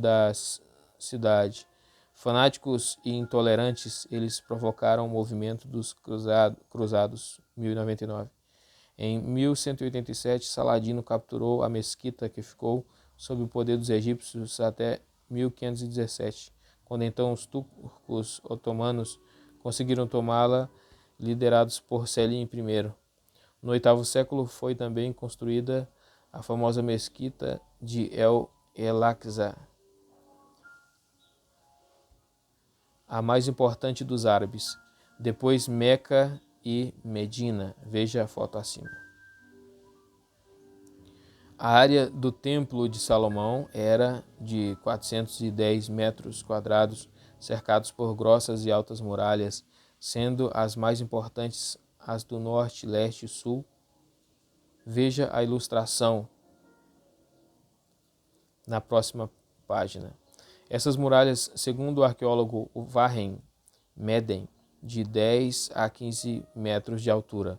da cidade. Fanáticos e intolerantes, eles provocaram o movimento dos Cruzados, 1099. Em 1187, Saladino capturou a mesquita, que ficou sob o poder dos egípcios até 1517, quando então os turcos otomanos conseguiram tomá-la, liderados por Selim I. No 8º século foi também construída a famosa mesquita de El-Aqsa, a mais importante dos árabes, depois Meca e Medina. Veja a foto acima. A área do Templo de Salomão era de 410 metros quadrados, cercados por grossas e altas muralhas, sendo as mais importantes as do norte, leste e sul. Veja a ilustração na próxima página. Essas muralhas, segundo o arqueólogo Varren Meden, de 10 a 15 metros de altura.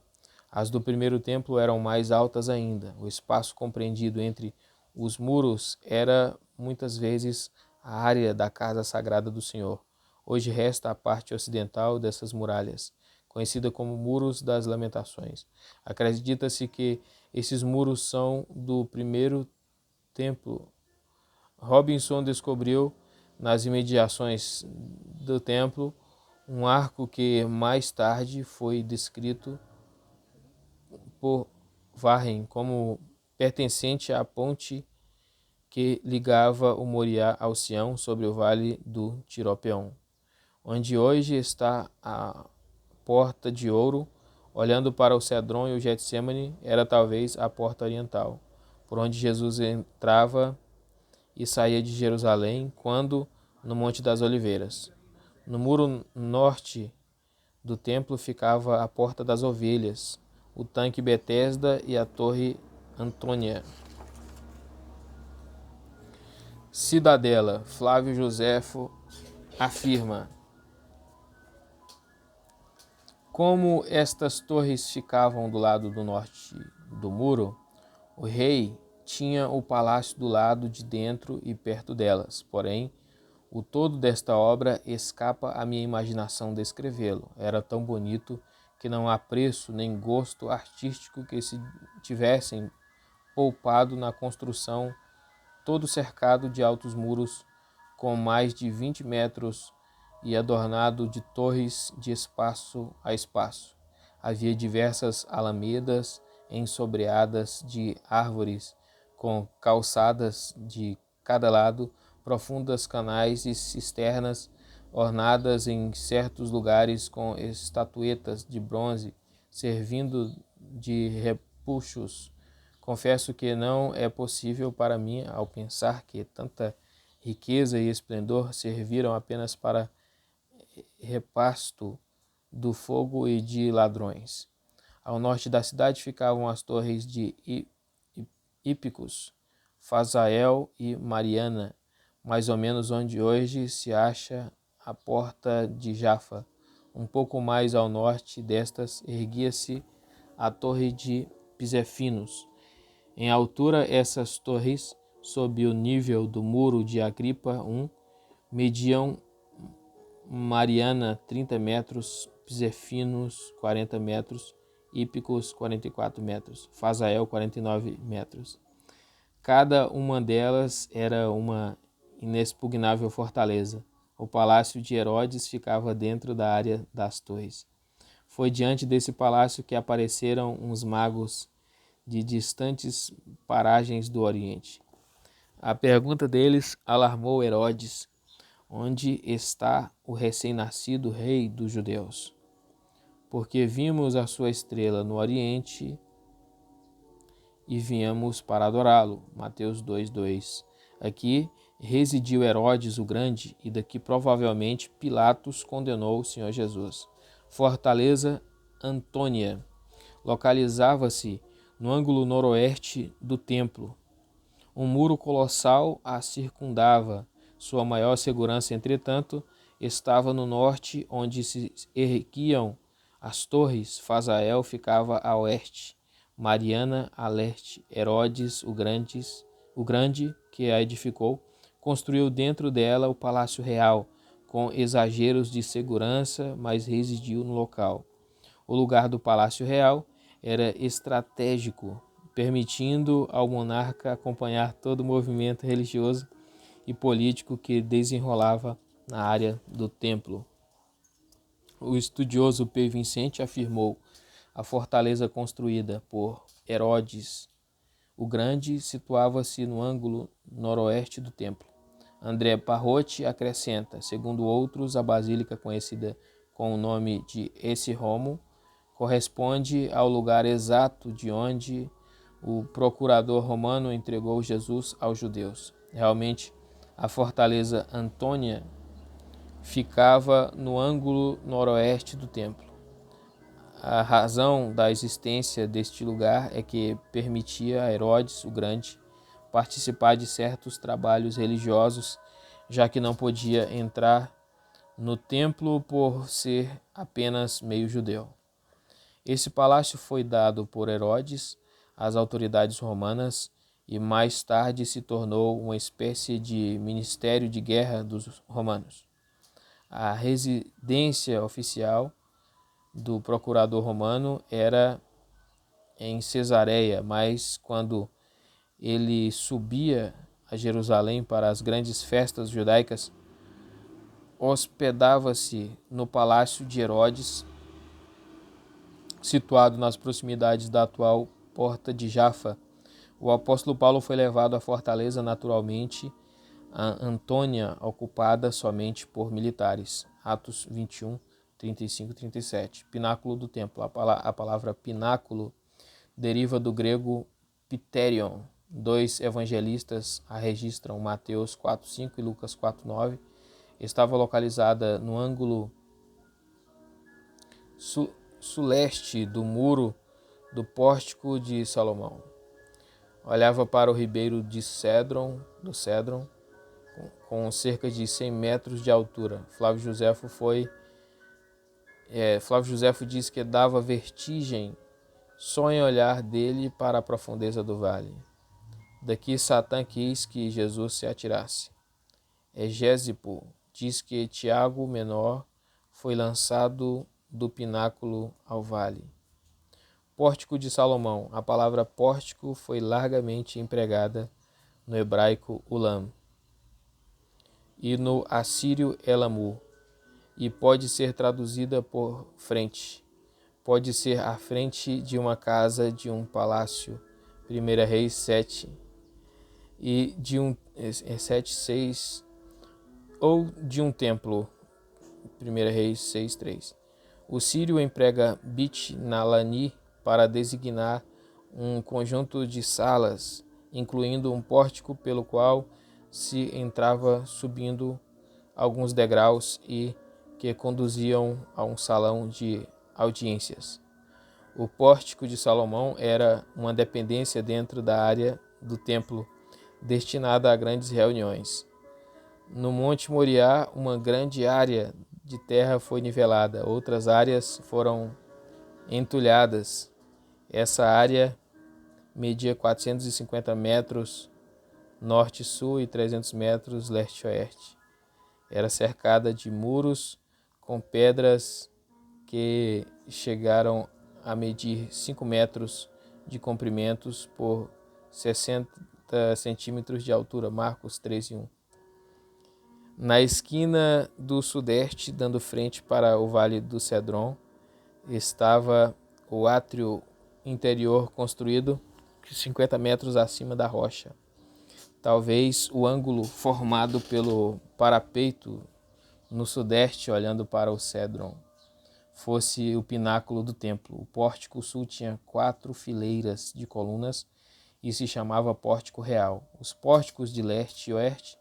As do primeiro templo eram mais altas ainda. O espaço compreendido entre os muros era muitas vezes a área da casa sagrada do Senhor. Hoje resta a parte ocidental dessas muralhas, conhecida como Muros das Lamentações. Acredita-se que esses muros são do primeiro templo. Robinson descobriu nas imediações do templo um arco que mais tarde foi descrito por Varren como pertencente à ponte que ligava o Moriá ao Sião sobre o vale do Tiropeon, onde hoje está a Porta de Ouro, olhando para o Cedron e o Getsemane, era talvez a porta oriental, por onde Jesus entrava e saía de Jerusalém, quando no Monte das Oliveiras. No muro norte do templo ficava a Porta das Ovelhas, o tanque Betesda e a Torre Antônia. Cidadela. Flávio Joséfo afirma: como estas torres ficavam do lado do norte do muro, o rei tinha o palácio do lado de dentro e perto delas. Porém, o todo desta obra escapa à minha imaginação descrevê-lo. Era tão bonito que não há preço nem gosto artístico que se tivessem poupado na construção, todo cercado de altos muros com mais de 20 metros e adornado de torres de espaço a espaço. Havia diversas alamedas ensombreadas de árvores, com calçadas de cada lado, profundas canais e cisternas ornadas em certos lugares com estatuetas de bronze servindo de repuxos. Confesso que não é possível para mim, ao pensar que tanta riqueza e esplendor serviram apenas para repasto do fogo e de ladrões. Ao norte da cidade ficavam as torres de Hípicos, Fazael e Mariana, mais ou menos onde hoje se acha a Porta de Jafa. Um pouco mais ao norte destas erguia-se a Torre de Pisefinos. Em altura, essas torres, sob o nível do muro de Agripa I, mediam Mariana 30 metros, Pisefinos 40 metros, Hípicos 44 metros, Fazael 49 metros. Cada uma delas era uma inexpugnável fortaleza. O palácio de Herodes ficava dentro da área das torres. Foi diante desse palácio que apareceram uns magos de distantes paragens do Oriente. A pergunta deles alarmou Herodes: onde está o recém-nascido rei dos judeus? Porque vimos a sua estrela no Oriente e viemos para adorá-lo. Mateus 2:2. Aqui residiu Herodes o Grande e daqui provavelmente Pilatos condenou o Senhor Jesus. Fortaleza Antônia localizava-se no ângulo noroeste do templo. Um muro colossal a circundava. Sua maior segurança, entretanto, estava no norte, onde se erguiam as torres. Fazael ficava a oeste, Mariana a leste. Herodes o Grande, que a edificou, construiu dentro dela o Palácio Real, com exageros de segurança, mas residiu no local. O lugar do Palácio Real era estratégico, permitindo ao monarca acompanhar todo o movimento religioso e político que desenrolava na área do templo. O estudioso P. Vincent afirmou: a fortaleza construída por Herodes o Grande situava-se no ângulo noroeste do templo. André Parrotti acrescenta: segundo outros, a basílica conhecida com o nome de Esse Romo corresponde ao lugar exato de onde o procurador romano entregou Jesus aos judeus. Realmente, a fortaleza Antônia ficava no ângulo noroeste do templo. A razão da existência deste lugar é que permitia a Herodes o Grande participar de certos trabalhos religiosos, já que não podia entrar no templo por ser apenas meio judeu. Esse palácio foi dado por Herodes às autoridades romanas e mais tarde se tornou uma espécie de ministério de guerra dos romanos. A residência oficial do procurador romano era em Cesareia, mas quando ele subia a Jerusalém para as grandes festas judaicas, hospedava-se no palácio de Herodes, situado nas proximidades da atual Porta de Jafa. O apóstolo Paulo foi levado à fortaleza naturalmente, a Antônia, ocupada somente por militares. Atos 21, 35 e 37. Pináculo do templo. A palavra pináculo deriva do grego pterion. Dois evangelistas a registram, Mateus 4,5 e Lucas 4,9. Estava localizada no ângulo suleste do muro do pórtico de Salomão. Olhava para o ribeiro do Cédron, com cerca de 100 metros de altura. Flávio Josefo diz que dava vertigem só em olhar dele para a profundeza do vale. Daqui Satã quis que Jesus se atirasse. Egésipo diz que Tiago menor foi lançado do pináculo ao vale. Pórtico de Salomão. A palavra pórtico foi largamente empregada no hebraico ulam e no assírio elamu, e pode ser traduzida por frente. Pode ser a frente de uma casa, de um palácio, 1 Reis 7, e de 7:6, ou de um templo, 1 Reis 6:3. O sírio emprega bit nalani para designar um conjunto de salas, incluindo um pórtico pelo qual se entrava subindo alguns degraus e que conduziam a um salão de audiências. O pórtico de Salomão era uma dependência dentro da área do templo destinada a grandes reuniões. No Monte Moriá, uma grande área de terra foi nivelada, outras áreas foram entulhadas. Essa área media 450 metros norte-sul e 300 metros leste-oeste. Era cercada de muros com pedras que chegaram a medir 5 metros de comprimentos por 60 centímetros de altura. Marcos 13:1. Na esquina do sudeste, dando frente para o Vale do Cédron, estava o átrio interior construído 50 metros acima da rocha. Talvez o ângulo formado pelo parapeito no sudeste, olhando para o Cédron, fosse o pináculo do templo. O pórtico sul tinha 4 fileiras de colunas e se chamava Pórtico Real. Os pórticos de leste e oeste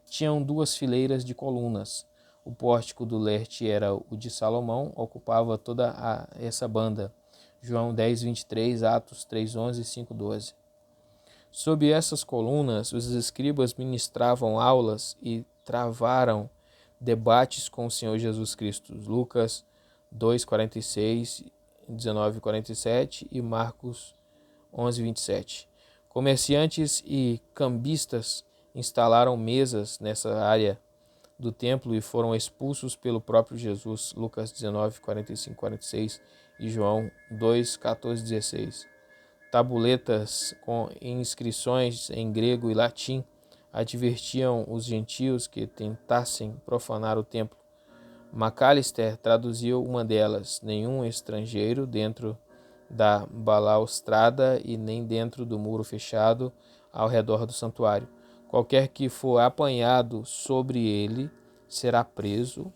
tinham 2 fileiras de colunas. O pórtico do leste era o de Salomão, ocupava toda essa banda. João 10:23, Atos 3:11 e 5:12. Sob essas colunas, os escribas ministravam aulas e travaram debates com o Senhor Jesus Cristo. Lucas 2:46, 19:47 e Marcos 11:27. Comerciantes e cambistas instalaram mesas nessa área do templo e foram expulsos pelo próprio Jesus. Lucas 19, 45, 46 e João 2, 14, 16. Tabuletas com inscrições em grego e latim advertiam os gentios que tentassem profanar o templo. Macalister traduziu uma delas: nenhum estrangeiro dentro da balaustrada e nem dentro do muro fechado ao redor do santuário. Qualquer que for apanhado sobre ele será preso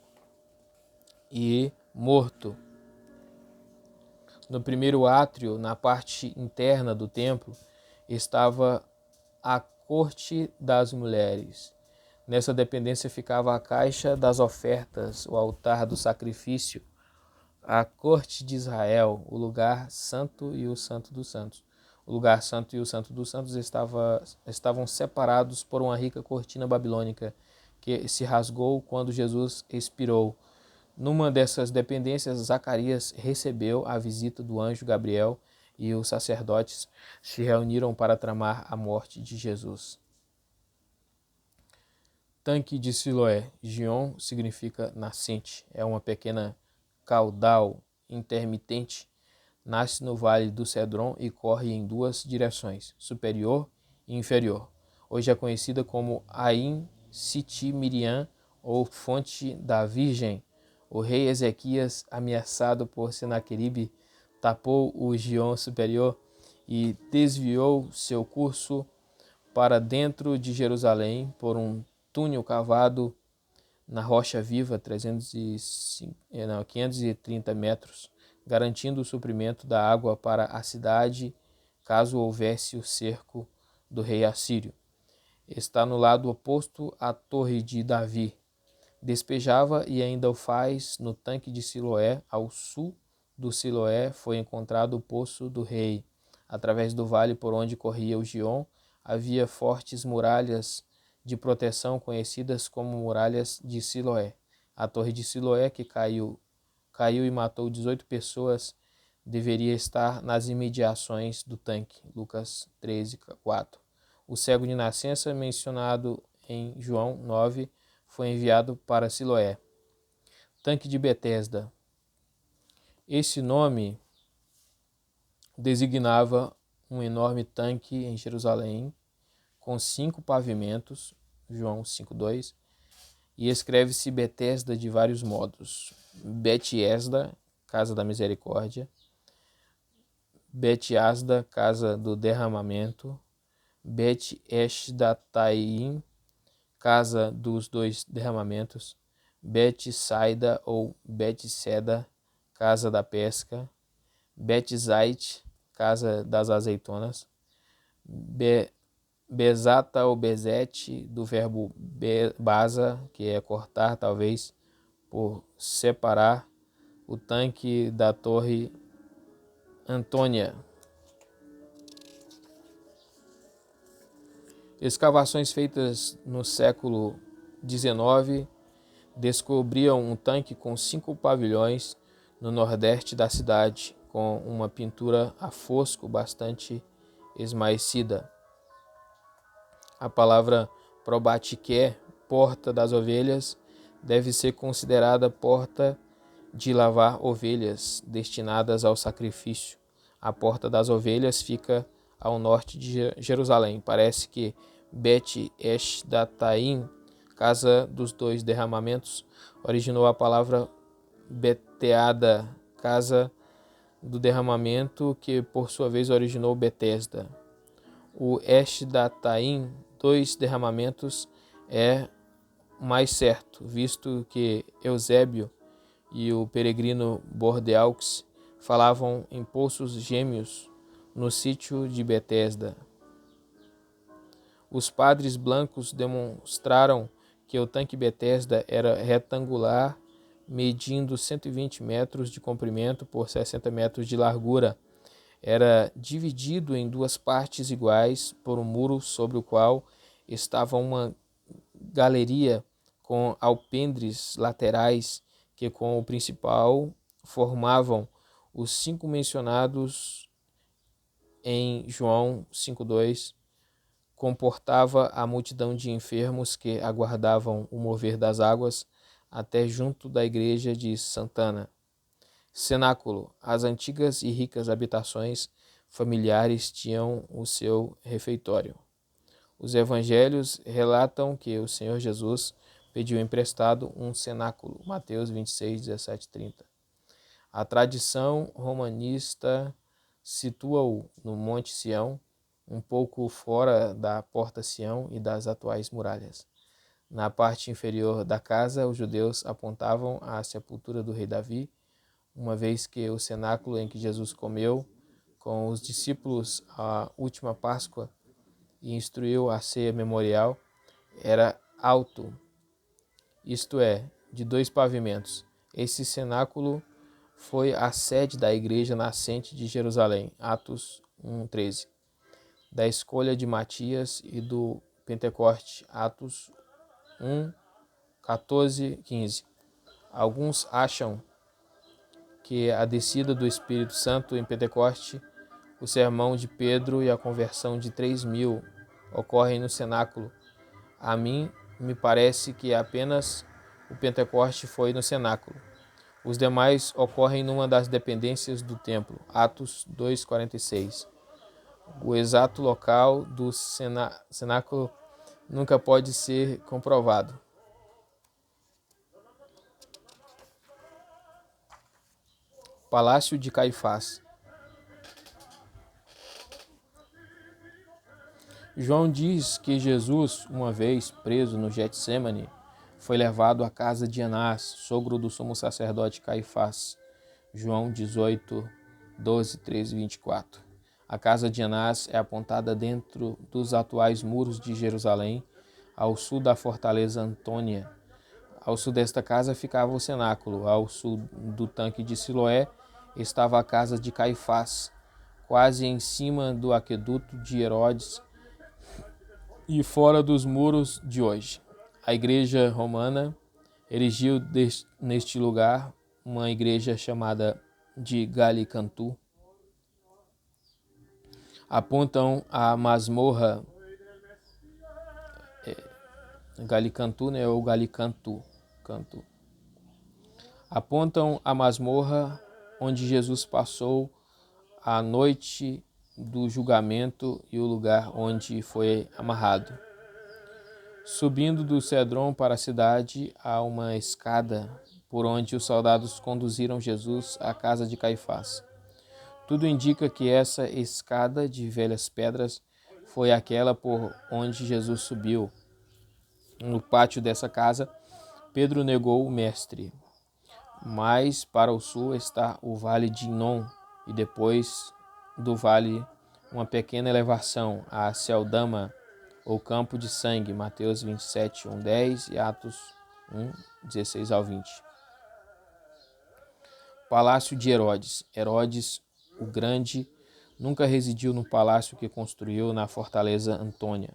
e morto. No primeiro átrio, na parte interna do templo, estava a corte das mulheres. Nessa dependência ficava a caixa das ofertas, o altar do sacrifício, a corte de Israel, o lugar santo e o santo dos santos. O lugar santo e o santo dos santos estavam separados por uma rica cortina babilônica que se rasgou quando Jesus expirou. Numa dessas dependências, Zacarias recebeu a visita do anjo Gabriel e os sacerdotes se reuniram para tramar a morte de Jesus. Tanque de Siloé. Gion significa nascente. É uma pequena caudal intermitente. Nasce no vale do Cedron e corre em duas direções, superior e inferior. Hoje é conhecida como Ain Siti Miriam ou Fonte da Virgem. O rei Ezequias, ameaçado por Senaqueribe, tapou o Gion superior e desviou seu curso para dentro de Jerusalém por um túnel cavado na rocha viva, 530 metros, garantindo o suprimento da água para a cidade caso houvesse o cerco do rei assírio. Está no lado oposto à Torre de Davi. Despejava e ainda o faz no tanque de Siloé. Ao sul do Siloé foi encontrado o poço do rei. Através do vale por onde corria o Gion havia fortes muralhas de proteção conhecidas como muralhas de Siloé. A torre de Siloé, que caiu e matou 18 pessoas, deveria estar nas imediações do tanque. Lucas 13, 4. O cego de nascença, mencionado em João 9, foi enviado para Siloé. Tanque de Betesda. Esse nome designava um enorme tanque em Jerusalém, com 5 pavimentos, João 5:2, e escreve-se Betesda de vários modos. Betiesda, casa da misericórdia. Betiasda, casa do derramamento. Bet-Eshdataim, casa dos dois derramamentos. Bet-Saida ou Bet-Seda, casa da pesca. Bet-Zait, casa das azeitonas. Bezata ou Bezete, do verbo baza, que é cortar, talvez, por separar. O tanque da Torre Antônia. Escavações feitas no século XIX descobriam um tanque com 5 pavilhões no nordeste da cidade, com uma pintura a fosco bastante esmaecida. A palavra probatiqué, porta das ovelhas, deve ser considerada porta de lavar ovelhas destinadas ao sacrifício. A porta das ovelhas fica ao norte de Jerusalém. Parece que Bet-Eshdataim, casa dos dois derramamentos, originou a palavra Beteada, casa do derramamento, que por sua vez originou Betesda. O Eshdataim, dois derramamentos, é mais certo, visto que Eusébio e o peregrino Bordeaux falavam em poços gêmeos no sítio de Betesda. Os padres blancos demonstraram que o tanque Betesda era retangular, medindo 120 metros de comprimento por 60 metros de largura. Era dividido em duas partes iguais por um muro sobre o qual estava uma galeria com alpendres laterais que, com o principal, formavam os 5 mencionados em João 5:2, comportava a multidão de enfermos que aguardavam o mover das águas até junto da igreja de Santana. Cenáculo. As antigas e ricas habitações familiares tinham o seu refeitório. Os evangelhos relatam que o Senhor Jesus pediu emprestado um cenáculo. Mateus 26, 17, 30. A tradição romanista situa-o no Monte Sião, um pouco fora da Porta Sião e das atuais muralhas. Na parte inferior da casa, os judeus apontavam à sepultura do rei Davi, uma vez que o cenáculo em que Jesus comeu com os discípulos a última Páscoa e instruiu a ceia memorial era alto, isto é, de 2 pavimentos. Esse cenáculo foi a sede da igreja nascente de Jerusalém, Atos 1:13, da escolha de Matias e do Pentecoste, Atos 1:14, 15. Alguns acham que a descida do Espírito Santo em Pentecoste, o sermão de Pedro e a conversão de 3.000 ocorrem no cenáculo. A mim me parece que apenas o Pentecoste foi no cenáculo. Os demais ocorrem numa das dependências do templo, Atos 2:46. O exato local do cenáculo nunca pode ser comprovado. Palácio de Caifás. João diz que Jesus, uma vez preso no Getsêmani, foi levado à casa de Anás, sogro do sumo sacerdote Caifás. João 18, 12, 13 e 24. A casa de Anás é apontada dentro dos atuais muros de Jerusalém, ao sul da fortaleza Antônia. Ao sul desta casa ficava o cenáculo. Ao sul do tanque de Siloé estava a casa de Caifás, quase em cima do aqueduto de Herodes e fora dos muros de hoje. A igreja romana erigiu neste lugar uma igreja chamada de Galicantu. Apontam a masmorra Galicantu, né, ou Galicantu, apontam a masmorra onde Jesus passou a noite do julgamento e o lugar onde foi amarrado. Subindo do Cedron para a cidade, há uma escada por onde os soldados conduziram Jesus à casa de Caifás. Tudo indica que essa escada de velhas pedras foi aquela por onde Jesus subiu. No pátio dessa casa, Pedro negou o mestre. Mais para o sul está o vale de Inom e depois do vale uma pequena elevação, a Celdama, ou campo de sangue, Mateus 27, 1:10 e Atos 1:16 ao 20. Palácio de Herodes. Herodes o Grande nunca residiu no palácio que construiu na fortaleza Antônia,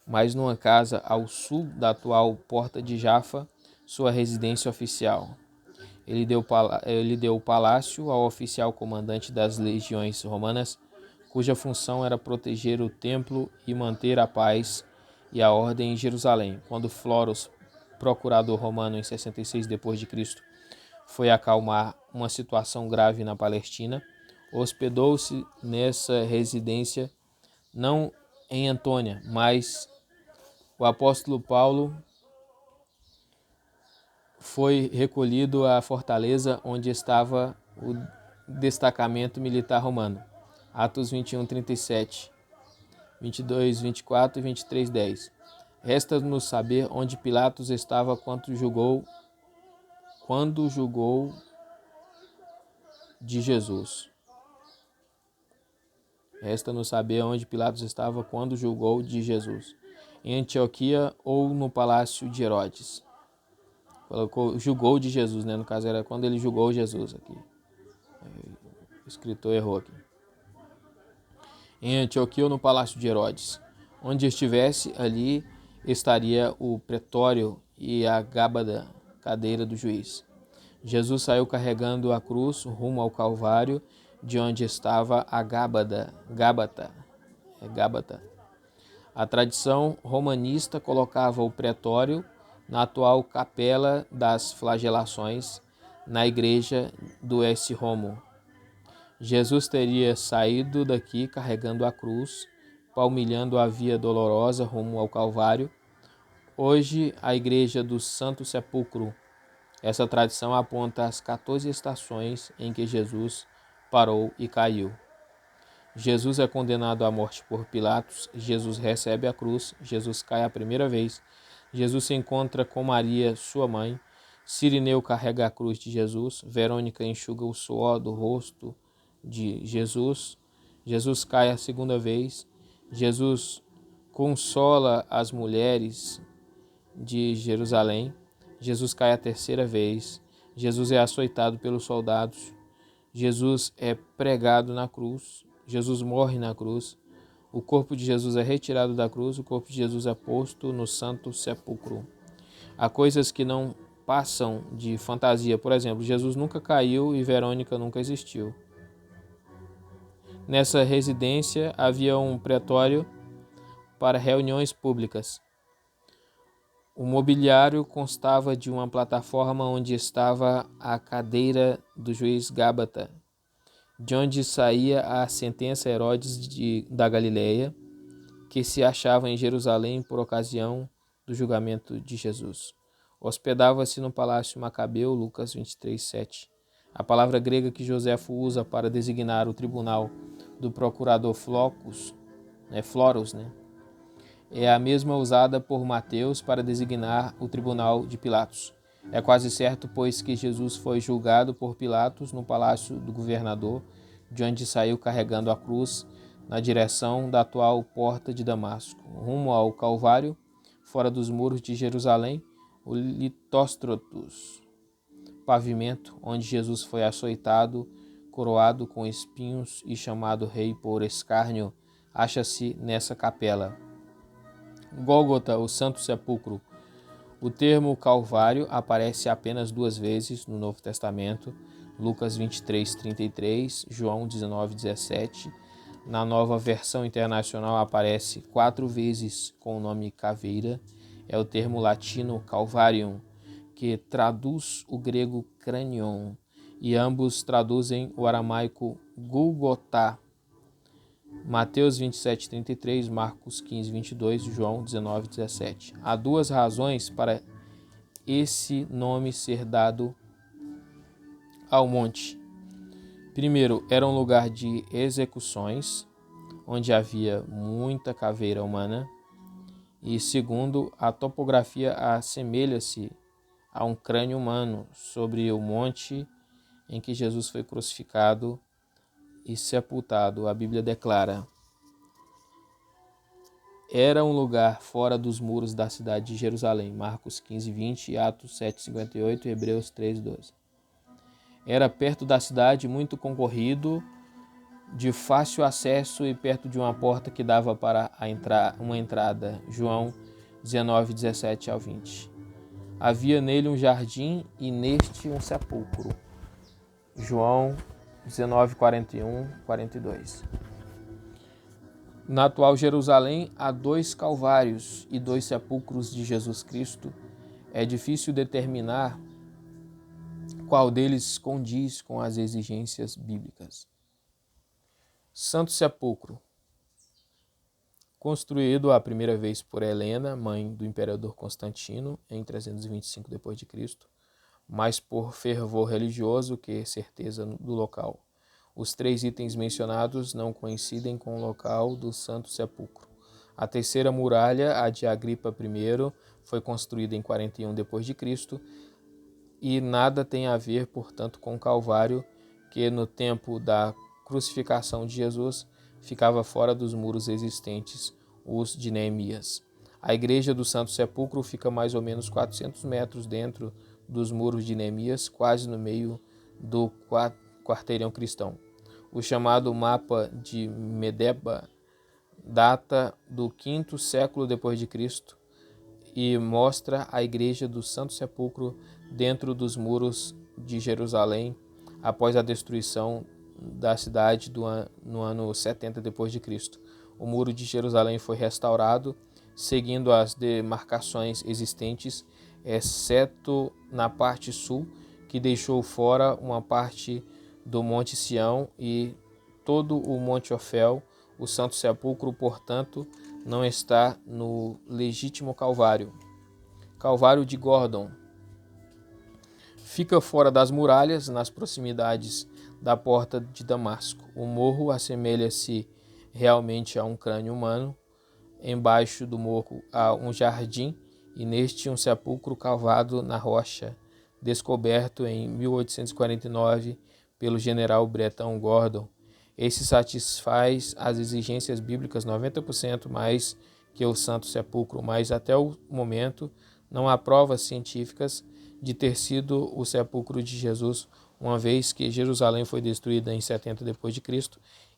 mas numa casa ao sul da atual Porta de Jafa, sua residência oficial. Ele deu o palácio ao oficial comandante das legiões romanas, cuja função era proteger o templo e manter a paz e a ordem em Jerusalém. Quando Florus, procurador romano em 66 d.C., foi acalmar uma situação grave na Palestina, hospedou-se nessa residência, não em Antônia, mas o apóstolo Paulo foi recolhido à fortaleza onde estava o destacamento militar romano. Atos 21, 37, 22, 24 e 23, 10. Resta-nos saber onde Pilatos estava quando julgou de Jesus. Resta-nos saber onde Pilatos estava quando julgou de Jesus. Em Antioquia ou no palácio de Herodes. Colocou julgou de Jesus, né? No caso era quando ele julgou Jesus aqui. O escritor errou aqui. Em Antioquia ou no palácio de Herodes. Onde estivesse, ali estaria o pretório e a gábada, cadeira do juiz. Jesus saiu carregando a cruz rumo ao Calvário, de onde estava a gábata, A tradição romanista colocava o pretório na atual Capela das Flagelações, na igreja do S. Romo. Jesus teria saído daqui carregando a cruz, palmilhando a via dolorosa rumo ao Calvário. Hoje, a igreja do Santo Sepulcro. Essa tradição aponta as 14 estações em que Jesus parou e caiu. Jesus é condenado à morte por Pilatos, Jesus recebe a cruz, Jesus cai a primeira vez, Jesus se encontra com Maria, sua mãe, Cirineu carrega a cruz de Jesus, Verônica enxuga o suor do rosto de Jesus, Jesus cai a segunda vez, Jesus consola as mulheres de Jerusalém, Jesus cai a terceira vez, Jesus é açoitado pelos soldados, Jesus é pregado na cruz, Jesus morre na cruz, o corpo de Jesus é retirado da cruz, o corpo de Jesus é posto no Santo Sepulcro. Há coisas que não passam de fantasia. Por exemplo, Jesus nunca caiu e Verônica nunca existiu. Nessa residência havia um pretório para reuniões públicas. O mobiliário constava de uma plataforma onde estava a cadeira do juiz Gábata, de onde saía a sentença Herodes da Galileia, que se achava em Jerusalém por ocasião do julgamento de Jesus. Hospedava-se no palácio Macabeu, Lucas 23:7. A palavra grega que Joséfo usa para designar o tribunal do procurador Floros, é a mesma usada por Mateus para designar o tribunal de Pilatos. É quase certo, pois, que Jesus foi julgado por Pilatos no palácio do governador, de onde saiu carregando a cruz na direção da atual porta de Damasco, rumo ao Calvário, fora dos muros de Jerusalém, o litóstrotos, pavimento onde Jesus foi açoitado, coroado com espinhos e chamado rei por escárnio, acha-se nessa capela. Gólgota, o Santo Sepulcro. O termo Calvário aparece apenas 2 vezes no Novo Testamento, Lucas 23:33, João 19:17. Na Nova Versão Internacional aparece 4 vezes com o nome caveira. É o termo latino Calvarium, que traduz o grego cranion, e ambos traduzem o aramaico Gulgotá. Mateus 27:33, Marcos 15:22, João 19:17. Há 2 razões para esse nome ser dado ao monte. Primeiro, era um lugar de execuções, onde havia muita caveira humana. E segundo, a topografia assemelha-se a um crânio humano sobre o monte em que Jesus foi crucificado e sepultado. A Bíblia declara: era um lugar fora dos muros da cidade de Jerusalém. Marcos 15:20, Atos 7:58 e Hebreus 3:12. Era perto da cidade, muito concorrido, de fácil acesso e perto de uma porta que dava para uma entrada. João 19:17 ao 20. Havia nele um jardim e neste um sepulcro. João 19:41, 42. Na atual Jerusalém há 2 calvários e 2 sepulcros de Jesus Cristo. É difícil determinar qual deles condiz com as exigências bíblicas. Santo Sepulcro. Construído a primeira vez por Helena, mãe do imperador Constantino, em 325 d.C., mas por fervor religioso que certeza do local. Os 3 itens mencionados não coincidem com o local do Santo Sepulcro. A terceira muralha, a de Agripa I, foi construída em 41 d.C. e nada tem a ver, portanto, com o Calvário, que no tempo da crucificação de Jesus ficava fora dos muros existentes, os de Neemias. A igreja do Santo Sepulcro fica mais ou menos 400 metros dentro dos muros de Neemias, quase no meio do quarteirão cristão. O chamado mapa de Medeba data do 5º século depois de Cristo e mostra a igreja do Santo Sepulcro dentro dos muros de Jerusalém após a destruição da cidade no ano 70 depois de Cristo. o muro de Jerusalém foi restaurado, seguindo as demarcações existentes, exceto na parte sul, que deixou fora uma parte do Monte Sião e todo o Monte Ofel. O Santo Sepulcro, portanto, não está no legítimo Calvário. Calvário de Gordon. Fica fora das muralhas, nas proximidades da porta de Damasco. O morro assemelha-se realmente a um crânio humano. Embaixo do morro há um jardim e neste um sepulcro cavado na rocha, descoberto em 1849 pelo general bretão Gordon. Esse satisfaz as exigências bíblicas 90% mais que o Santo Sepulcro, mas até o momento não há provas científicas de ter sido o sepulcro de Jesus, uma vez que Jerusalém foi destruída em 70 d.C.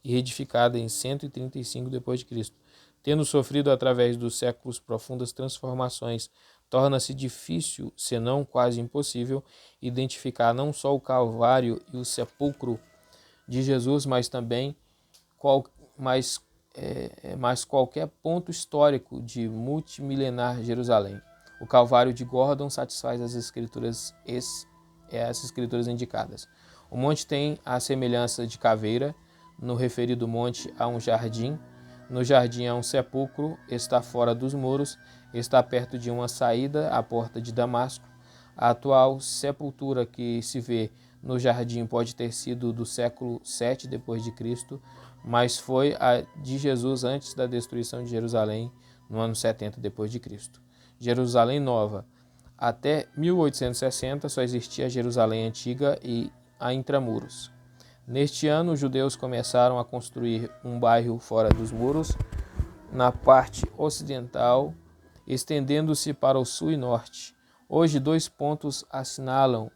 e reedificada em 135 d.C. Tendo sofrido através dos séculos profundas transformações, torna-se difícil, senão quase impossível, identificar não só o Calvário e o sepulcro de Jesus, mas também qualquer ponto histórico de multimilenar Jerusalém. O Calvário de Gordon satisfaz as escrituras indicadas. O monte tem a semelhança de caveira. No referido monte há um jardim. No jardim há um sepulcro, está fora dos muros, está perto de uma saída, a porta de Damasco. A atual sepultura que se vê no jardim pode ter sido do século 7 d.C., mas foi a de Jesus antes da destruição de Jerusalém, no ano 70 d.C. Jerusalém Nova. Até 1860 só existia Jerusalém Antiga e a intramuros. Neste ano, os judeus começaram a construir um bairro fora dos muros, na parte ocidental, estendendo-se para o sul e norte. Hoje, 2 pontos assinalam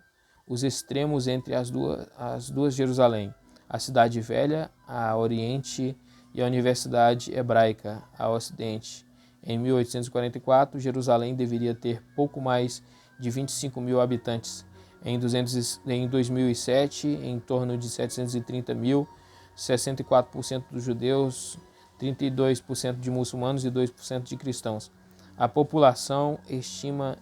os extremos entre as duas Jerusalém: a Cidade Velha, a oriente, e a Universidade Hebraica, a ocidente. Em 1844, Jerusalém deveria ter pouco mais de 25 mil habitantes. Em 2007, em torno de 730 mil, 64% dos judeus, 32% de muçulmanos e 2% de cristãos. A população estima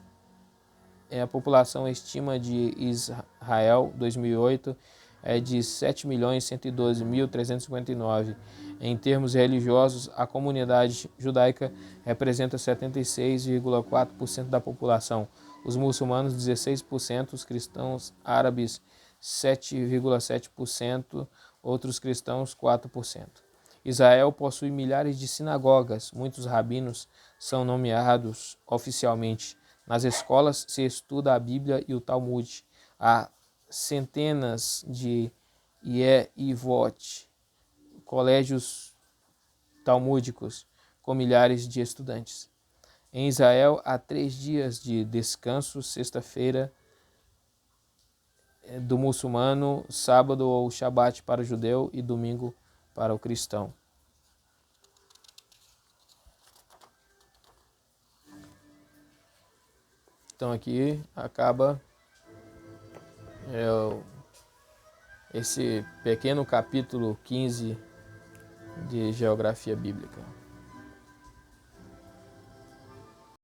de Israel 2008 é de 7.112.359. Em termos religiosos, a comunidade judaica representa 76,4% da população, os muçulmanos 16%, os cristãos árabes 7,7%, outros cristãos 4%. Israel possui milhares de sinagogas, muitos rabinos são nomeados oficialmente. Nas escolas se estuda a Bíblia e o Talmud. Há centenas de yeshivot, colégios talmúdicos, com milhares de estudantes. Em Israel, há 3 dias de descanso: sexta-feira do muçulmano, sábado ou shabat para o judeu e domingo para o cristão. Então aqui acaba esse pequeno capítulo 15 de Geografia Bíblica.